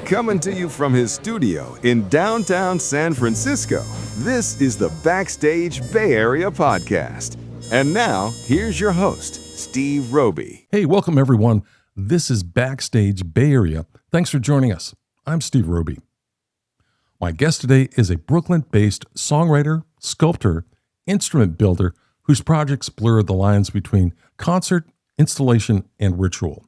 Coming to you from his studio in downtown San Francisco, this is the Backstage Bay Area podcast. And now, here's your host, Steve Roby. Hey, welcome everyone. This is Backstage Bay Area. Thanks for joining us. I'm Steve Roby. My guest today is a Brooklyn-based songwriter, sculptor, instrument builder whose projects blur the lines between concert, installation, and ritual.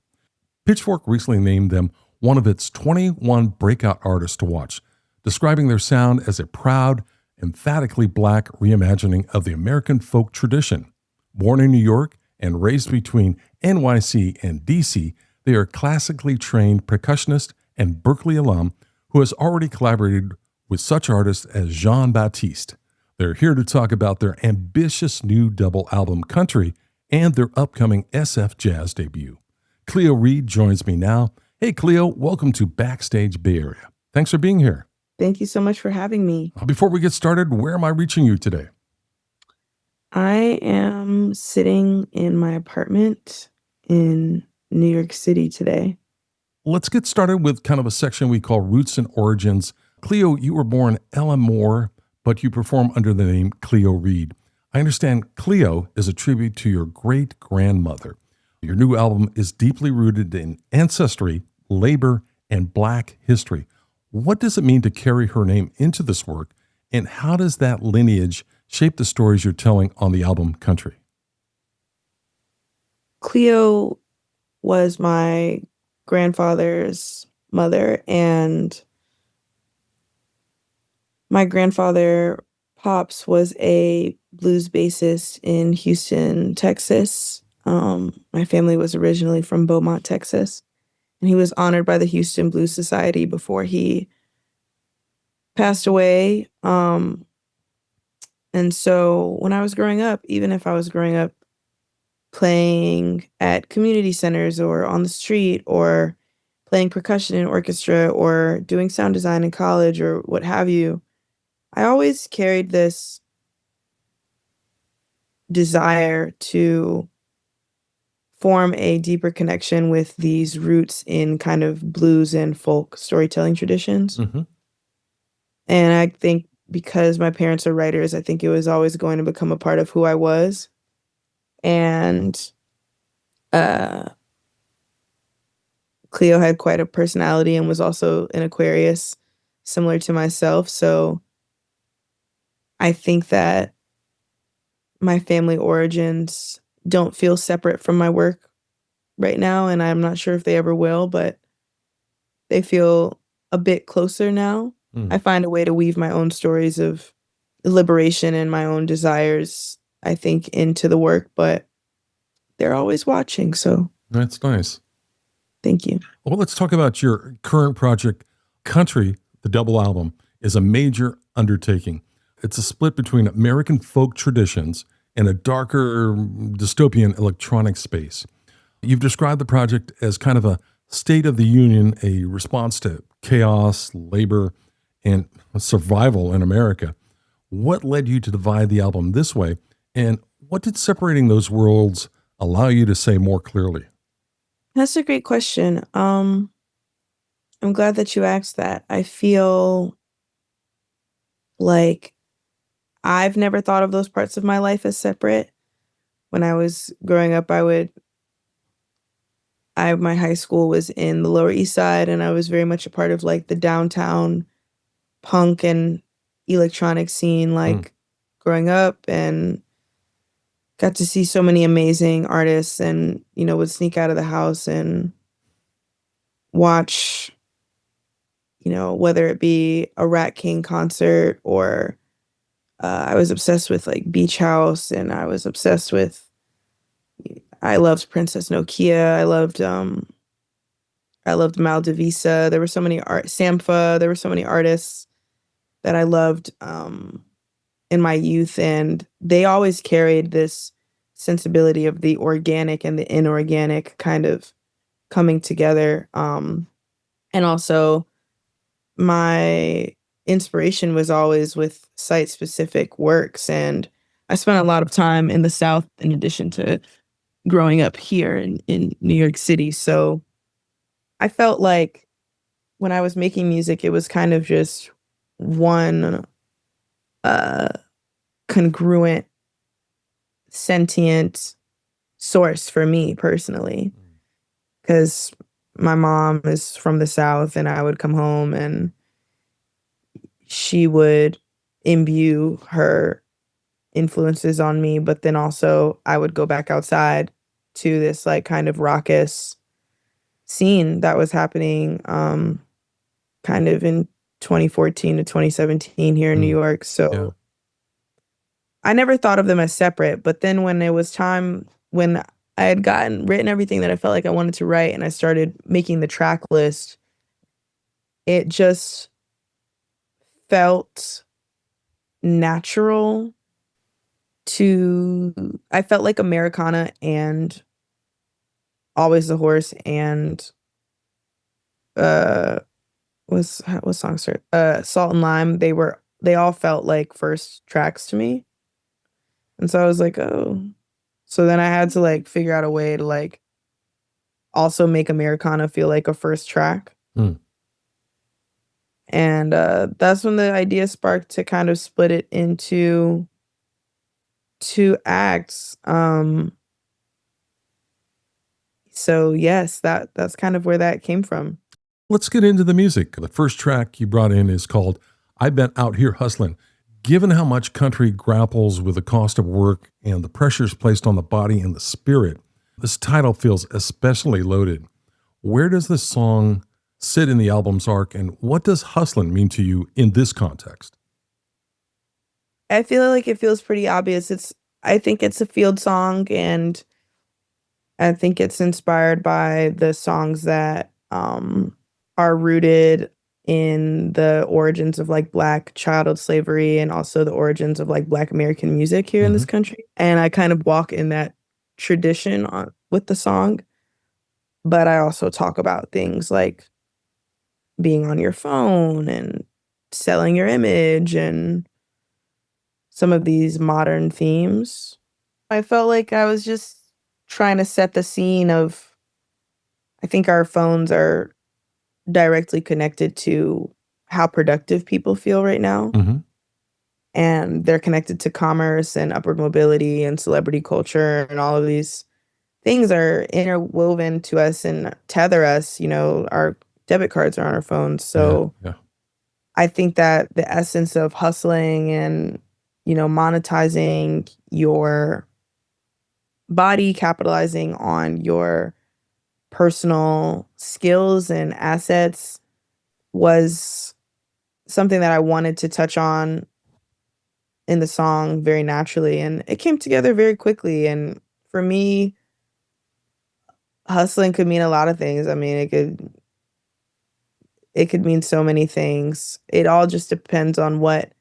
Pitchfork recently named them one of its 21 breakout artists to watch, describing their sound as a proud, emphatically Black reimagining of the American folk tradition. Born in New York and raised between NYC and DC, they are a classically trained percussionist and Berklee alum who has already collaborated with such artists as Jean-Baptiste. They're here to talk about their ambitious new double album, Cuntry, and their upcoming SF Jazz debut. Cleo Reed joins me now. Hey, Cleo, welcome to Backstage Bay Area. Thanks for being here. Thank you so much for having me. Before we get started, where am I reaching you today? I am sitting in my apartment in New York City today. Let's get started with kind of a section we call Roots and Origins. Cleo, you were born Ella Moore, but you perform under the name Cleo Reed. I understand Cleo is a tribute to your great-grandmother. Your new album is deeply rooted in ancestry, labor, and Black history. What does it mean to carry her name into this work, and how does that lineage shape the stories you're telling on the album Cuntry? Cleo was my grandfather's mother, and my grandfather, Pops, was a blues bassist in Houston, Texas. My family was originally from Beaumont, Texas, and he was honored by the Houston Blues Society before he passed away. And so when I was growing up, even if I was growing up playing at community centers or on the street or playing percussion in orchestra or doing sound design in college or what have you, I always carried this desire to form a deeper connection with these roots in kind of blues and folk storytelling traditions. Mm-hmm. And I think because my parents are writers, I think it was always going to become a part of who I was. And Cleo had quite a personality and was also an Aquarius, similar to myself. So I think that my family origins don't feel separate from my work right now, and I'm not sure if they ever will, but they feel a bit closer now. I find a way to weave my own stories of liberation and my own desires, I think, into the work, but they're always watching, so. That's nice. Thank you. Well, let's talk about your current project. Cuntry, the double album, is a major undertaking. It's a split between American folk traditions and a darker dystopian electronic space. You've described the project as kind of a state of the union, a response to chaos, labor, and survival in America. What led you to divide the album this way, and what did separating those worlds allow you to say more clearly? That's a great question. I'm glad that you asked that. I feel like I've never thought of those parts of my life as separate. When I was growing up, my high school was in the Lower East Side, and I was very much a part of like the downtown punk and electronic scene, growing up, and got to see so many amazing artists, and, would sneak out of the house and watch, whether it be a Rat King concert or I was obsessed with like Beach House, and I loved Princess Nokia. I loved Maldivisa. There were so many Sampha. There were so many artists that I loved in my youth, and they always carried this sensibility of the organic and the inorganic kind of coming together. And also my inspiration was always with site-specific works, and I spent a lot of time in the South in addition to growing up here in New York City. So I felt like when I was making music, it was kind of just one congruent, sentient source for me personally. Because my mom is from the South, and I would come home and she would imbue her influences on me, but then also I would go back outside to this like kind of raucous scene that was happening kind of in 2014 to 2017 here in New York. So Yeah. I never thought of them as separate, but then when it was time, when I had written everything that I felt like I wanted to write and I started making the track list, it just felt natural I felt like Americana and Always the Horse and what song start? Salt and Lime, they all felt like first tracks to me. And so I was like, oh. So then I had to like figure out a way to like also make Americana feel like a first track. And that's when the idea sparked to kind of split it into 2 acts. So yes, that's kind of where that came from. Let's get into the music. The first track you brought in is called I've Been Out Here Hustlin'. Given how much country grapples with the cost of work and the pressures placed on the body and the spirit, this title feels especially loaded. Where does this song sit in the album's arc, and what does hustlin' mean to you in this context? I feel like it feels pretty obvious. I think it's a field song, and I think it's inspired by the songs that are rooted in the origins of like Black chattel slavery and also the origins of like Black American music here in this country. And I kind of walk in that tradition with the song. But I also talk about things like being on your phone and selling your image and some of these modern themes. I felt like I was just trying to set the scene of, I think our phones are directly connected to how productive people feel right now. And they're connected to commerce and upward mobility and celebrity culture, and all of these things are interwoven to us and tether us. Our debit cards are on our phones. So I think that the essence of hustling and, monetizing your body, capitalizing on your personal skills and assets was something that I wanted to touch on in the song very naturally. And it came together very quickly. And for me, hustling could mean a lot of things. I mean, it could mean so many things. It all just depends on what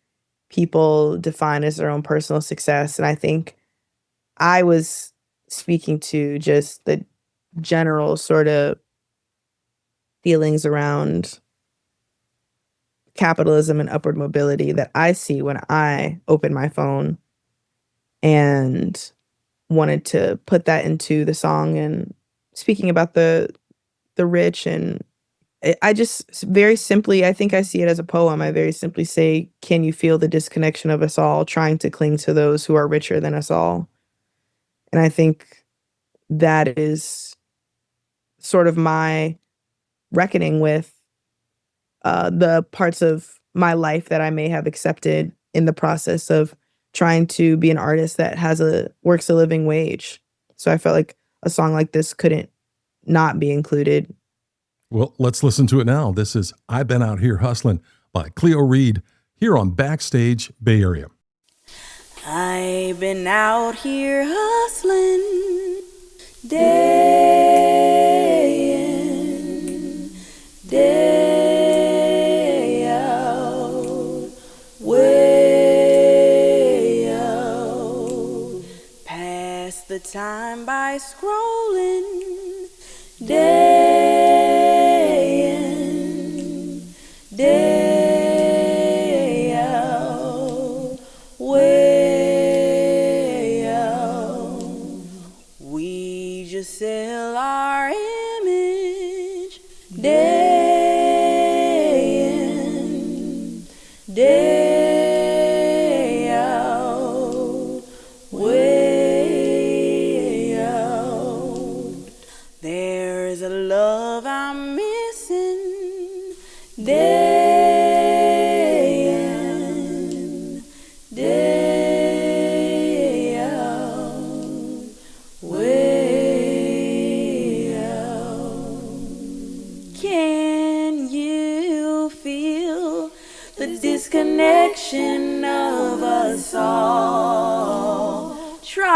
people define as their own personal success. And I think I was speaking to just the general sort of feelings around capitalism and upward mobility that I see when I open my phone, and wanted to put that into the song and speaking about the rich. And I just very simply, I think I see it as a poem. I very simply say, can you feel the disconnection of us all trying to cling to those who are richer than us all? And I think that is sort of my reckoning with the parts of my life that I may have accepted in the process of trying to be an artist that works a living wage. So I felt like a song like this couldn't not be included. Well, let's listen to it now. This is I've Been Out Here Hustlin' by Cleo Reed here on Backstage Bay Area. I've been out here hustling day in, day out, way out, pass the time by scrolling day in, day out, way out. We just sell our image day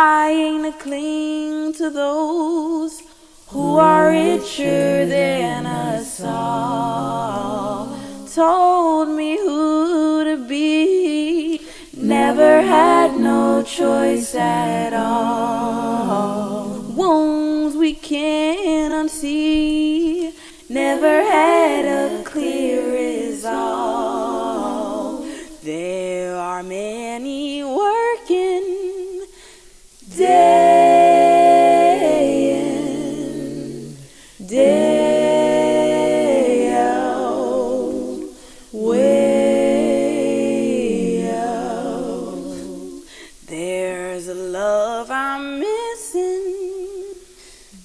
trying to cling to those who are richer than us all. Told me who to be, never had no choice at all. Wounds we can't unsee, never had a clear resolve. There are many working day in, day out, way out. There's a love I'm missing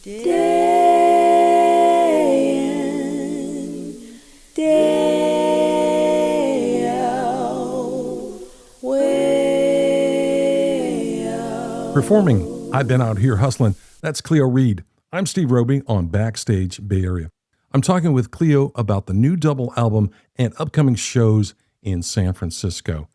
day in, day out, way out. Performing I've Been Out Here Hustlin', that's Cleo Reed. I'm Steve Roby on Backstage Bay Area. I'm talking with Cleo about the new double album and upcoming shows in San Francisco.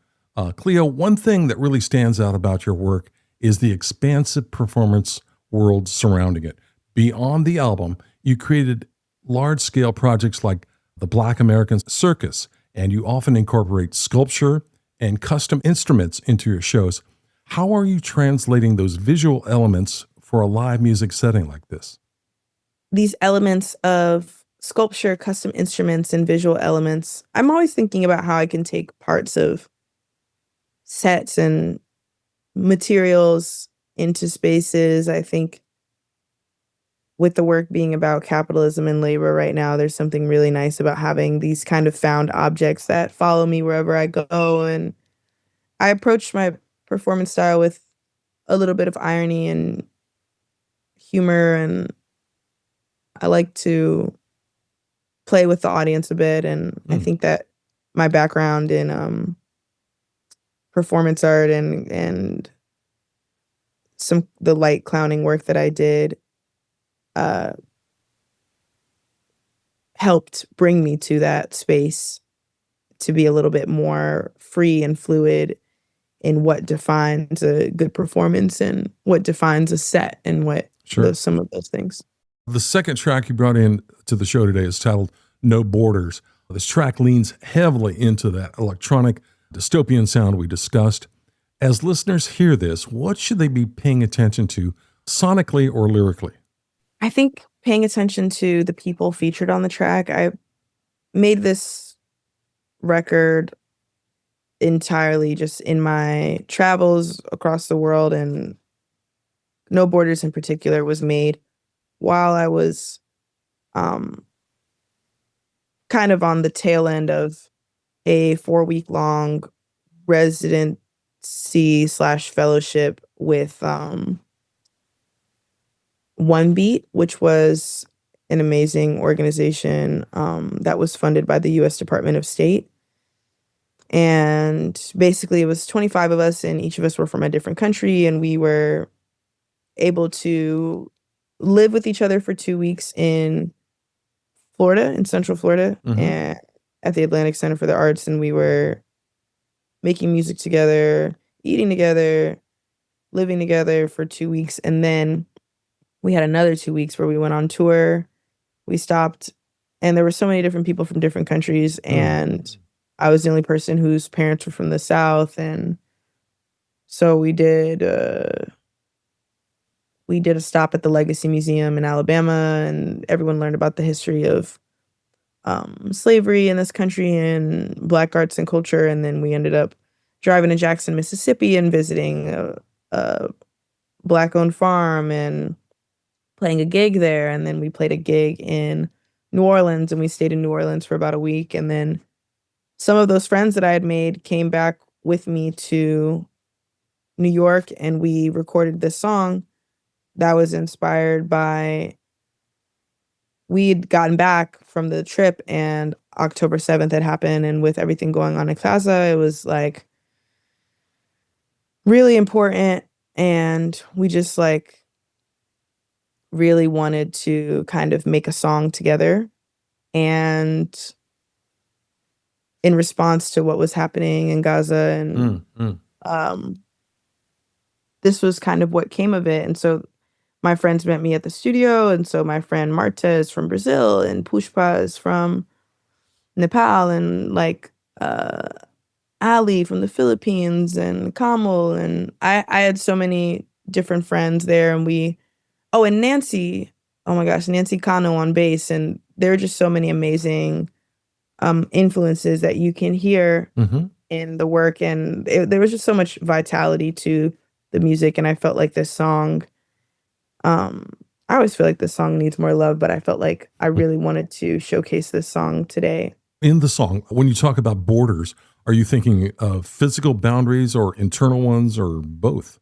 Cleo, one thing that really stands out about your work is the expansive performance world surrounding it. Beyond the album, you created large-scale projects like the Black American Circus, and you often incorporate sculpture and custom instruments into your shows. How are you translating those visual elements for a live music setting like this? These elements of sculpture, custom instruments, and visual elements, I'm always thinking about how I can take parts of sets and materials into spaces. I think with the work being about capitalism and labor right now, there's something really nice about having these kind of found objects that follow me wherever I go. And I approached my performance style with a little bit of irony and humor, and I like to play with the audience a bit. And I think that my background in performance art and the light clowning work that I did helped bring me to that space to be a little bit more free and fluid in what defines a good performance and what defines a set and what some of those things. The second track you brought in to the show today is titled No Borders. This track leans heavily into that electronic dystopian sound we discussed. As listeners hear this, what should they be paying attention to sonically or lyrically? I think paying attention to the people featured on the track. I made this record entirely just in my travels across the world, and No Borders in particular was made while I was kind of on the tail end of a 4-week-long residency/fellowship with One Beat, which was an amazing organization that was funded by the U.S. Department of State. And basically it was 25 of us, and each of us were from a different country, and we were able to live with each other for 2 weeks in Florida, in Central Florida, and at the Atlantic Center for the Arts. And we were making music together, eating together, living together for 2 weeks. And then we had another 2 weeks where we went on tour. We stopped, and there were so many different people from different countries. And I was the only person whose parents were from the South. And so we did a stop at the Legacy Museum in Alabama, and everyone learned about the history of slavery in this country and Black arts and culture. And then we ended up driving to Jackson, Mississippi, and visiting a Black-owned farm and playing a gig there. And then we played a gig in New Orleans, and we stayed in New Orleans for about a week. And then some of those friends that I had made came back with me to New York, and we recorded this song that was inspired by, we'd gotten back from the trip and October 7th had happened. And with everything going on in Gaza, it was like really important. And we just like really wanted to kind of make a song together. And in response to what was happening in Gaza, and this was kind of what came of it. And so my friends met me at the studio. And so my friend Marta is from Brazil and Pushpa is from Nepal and Ali from the Philippines and Kamal. And I had so many different friends there. And and Nancy, oh my gosh, Nancy Kano on bass. And there are just so many amazing influences that you can hear in the work. And there was just so much vitality to the music. And I felt like this song, I always feel like this song needs more love, but I felt like I really wanted to showcase this song today. In the song, when you talk about borders, are you thinking of physical boundaries or internal ones or both?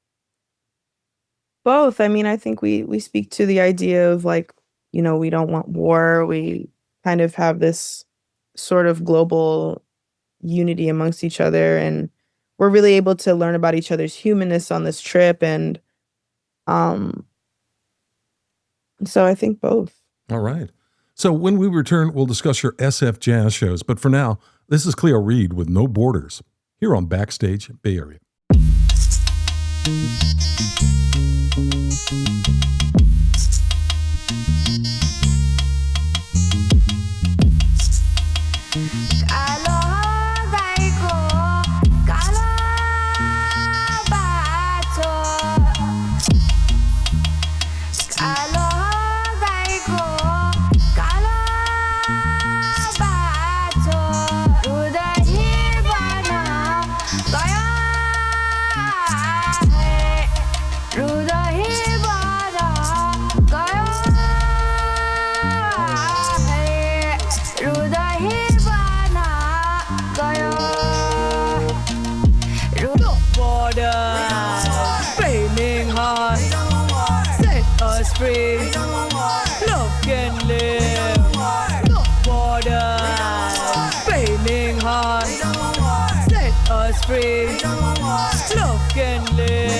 Both. I mean, I think we speak to the idea of like, we don't want war. We kind of have this sort of global unity amongst each other, and we're really able to learn about each other's humanness on this trip. And so I think both. All right. So when we return, we'll discuss your SF jazz shows. But for now, this is Cleo Reed with No Borders here on Backstage Bay Area. Free. Love can live. No borders. Flaming heart. Set us free. Love can live.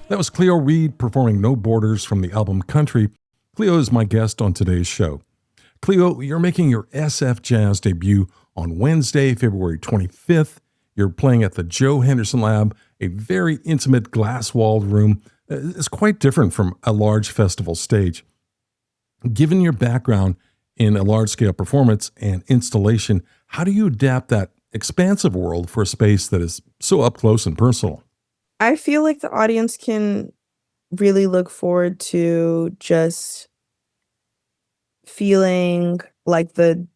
That was Cleo Reed performing No Borders from the album Country. Cleo is my guest on today's show. Cleo, you're making your SF Jazz debut on Wednesday, February 25th. You're playing at the Joe Henderson Lab, a very intimate glass-walled room. It's quite different from a large festival stage. Given your background in a large-scale performance and installation, how do you adapt that expansive world for a space that is so up close and personal? I feel like the audience can really look forward to just feeling like the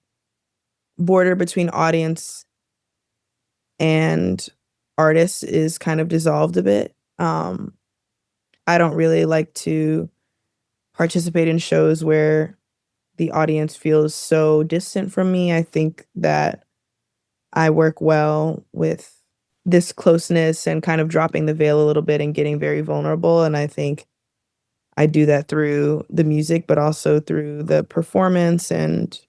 border between audience and artist is kind of dissolved a bit. I don't really like to participate in shows where the audience feels so distant from me. I think that I work well with this closeness and kind of dropping the veil a little bit and getting very vulnerable. And I think I do that through the music, but also through the performance. And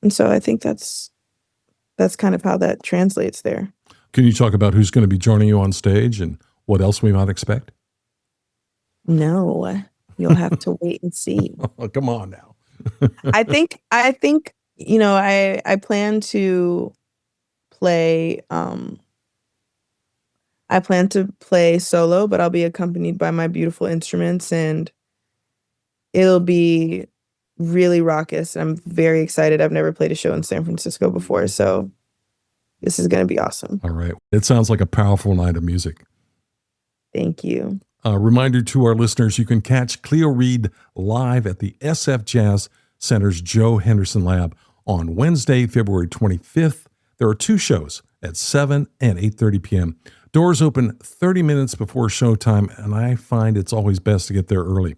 so I think that's kind of how that translates there. Can you talk about who's going to be joining you on stage and what else we might expect? No, you'll have to wait and see. Oh, come on now. I think, you know, I plan to play, I plan to play solo, but I'll be accompanied by my beautiful instruments, and it'll be really raucous. I'm very excited. I've never played a show in San Francisco before, so this is going to be awesome. All right. It sounds like a powerful night of music. Thank you. A reminder to our listeners, you can catch Cleo Reed live at the SF Jazz Center's Joe Henderson Lab on Wednesday, February 25th. There are 2 shows at 7 and 8:30 p.m. Doors open 30 minutes before showtime, and I find it's always best to get there early.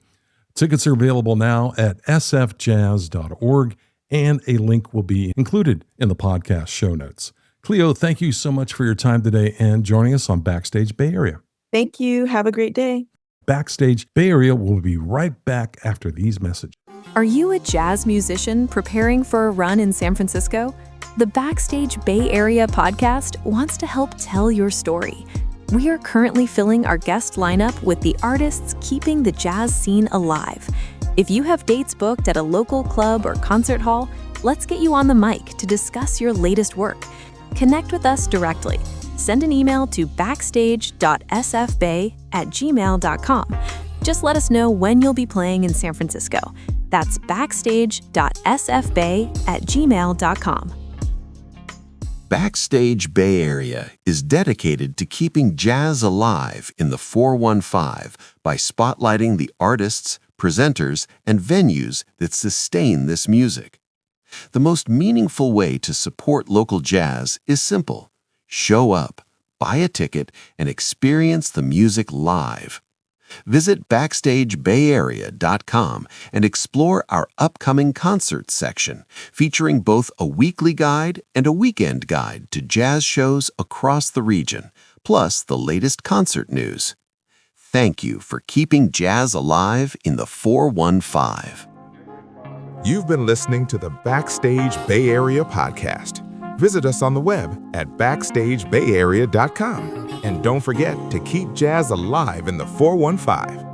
Tickets are available now at sfjazz.org, and a link will be included in the podcast show notes. Cleo, thank you so much for your time today and joining us on Backstage Bay Area. Thank you. Have a great day. Backstage Bay Area will be right back after these messages. Are you a jazz musician preparing for a run in San Francisco? The Backstage Bay Area podcast wants to help tell your story. We are currently filling our guest lineup with the artists keeping the jazz scene alive. If you have dates booked at a local club or concert hall, let's get you on the mic to discuss your latest work. Connect with us directly. Send an email to backstage.sfbay@gmail.com. Just let us know when you'll be playing in San Francisco. That's backstage.sfbay@gmail.com. Backstage Bay Area is dedicated to keeping jazz alive in the 415 by spotlighting the artists, presenters, and venues that sustain this music. The most meaningful way to support local jazz is simple. Show up, buy a ticket, and experience the music live. Visit BackstageBayArea.com and explore our upcoming concerts section, featuring both a weekly guide and a weekend guide to jazz shows across the region, plus the latest concert news. Thank you for keeping jazz alive in the 415. You've been listening to the Backstage Bay Area podcast. Visit us on the web at BackstageBayArea.com. And don't forget to keep jazz alive in the 415.